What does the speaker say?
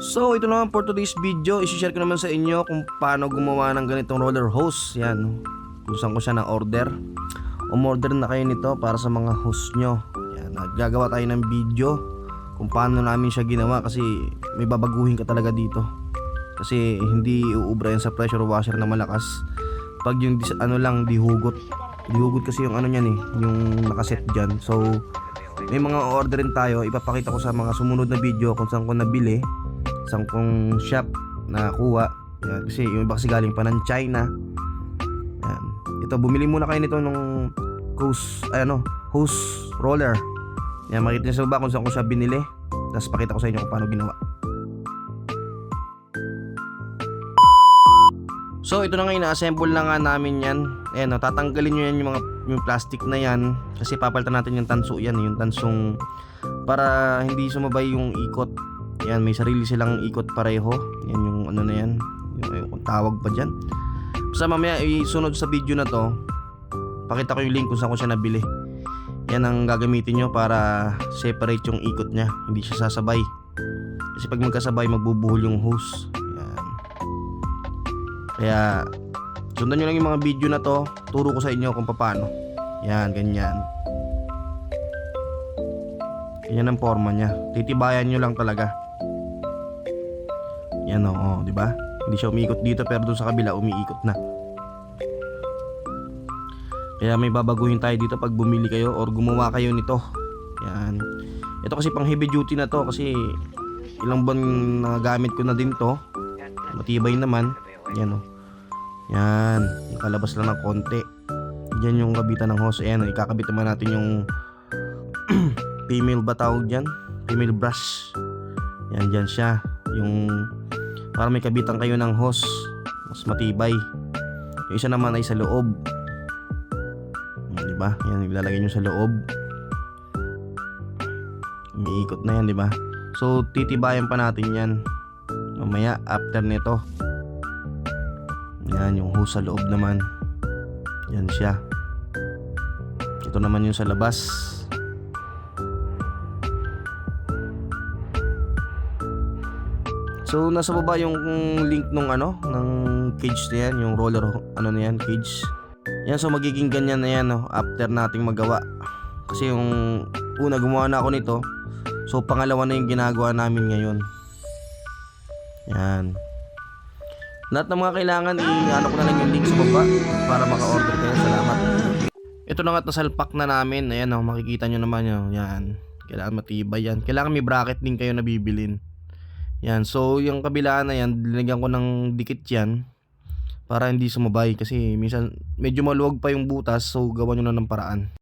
So ito naman for today's video, isi-share ko naman sa inyo kung paano gumawa ng ganitong roller hose. Yan, kung saan ko siya na-order. Umorder na kayo nito para sa mga hose nyo. Yan, naggagawa tayo ng video kung paano namin siya ginawa, kasi may babaguhin ka talaga dito. Kasi hindi uubra yan sa pressure washer na malakas. Pag yung dihugot. Dihugot kasi yung ano niyan eh, yung nakaset dyan. So may mga orderin tayo, ipapakita ko sa mga sumunod na video kung saan ko nabili, saan kong shop nakuha. Yan, kasi yung iba kasi galing pa ng China. Yan. Ito, bumili muna kayo nito nung hose roller. Yan, makita nyo sa baba kung saan ko siya binili. Tapos pakita ko sa inyo kung paano ginawa. So ito na nga, ina-assemble na nga namin yan. Ayan, tatanggalin nyo yan yung plastic na yan, kasi papalitan natin yung tanso yan, yung tansong para hindi sumabay yung ikot. Yan, may sarili silang ikot pareho. Yan yung ano na yan, yung tawag pa dyan. Basta mamaya isunod sa video na to, pakita ko yung link kung saan ko siya nabili. Yan ang gagamitin nyo para separate yung ikot nya, hindi siya sasabay. Kasi pag magkasabay, magbubuhol yung hose. Yan. Kaya sundan nyo lang yung mga video na to, turo ko sa inyo kung paano. Yan, ganyan. Ganyan ang forma nya. Titibayan nyo lang talaga. Yan o, di ba? Hindi siya umiikot dito, pero doon sa kabila umiikot na. Kaya may babaguhin tayo dito pag bumili kayo or gumawa kayo nito. Yan. Ito kasi pang heavy duty na to, kasi ilang buwan na gamit ko na din to. Matibay naman. Yan o. Yan, nakalabas lang ng konti. Diyan yung kabitan ng hose. Ayan, ikakabit naman natin yung female ba tawag dyan? Female brush. Yan, dyan siya. Yung para may kabitan kayo ng hose, mas matibay. Yung isa naman ay sa loob. Diba? Yan, ilalagay nyo sa loob. Umiikot na yan, diba? So, titibayan pa natin yan mamaya after nito. Yan, yung hose sa loob naman. Yan siya. Ito naman yung sa labas. So nasa baba yung link nung ng cage na yan, yung roller na yan, cage. Yan, so magiging ganyan na yan after nating magawa. Kasi yung una gumawa na ako nito, so pangalawa na yung ginagawa namin ngayon. Yan. Lahat ng mga kailangan, i-ano ko na lang yung link sa baba para maka-order kayo. Salamat. Ito na nga, nasalpak na namin. Ayan makikita nyo naman yun. Yan. Kailangan matibay yan. Kailangan may bracket din kayo na bibilin. Yan. So yung kabilaan na yan, linagyan ko ng dikit yan para hindi sumabay. Kasi minsan medyo maluwag pa yung butas. So gawa nyo na ng paraan.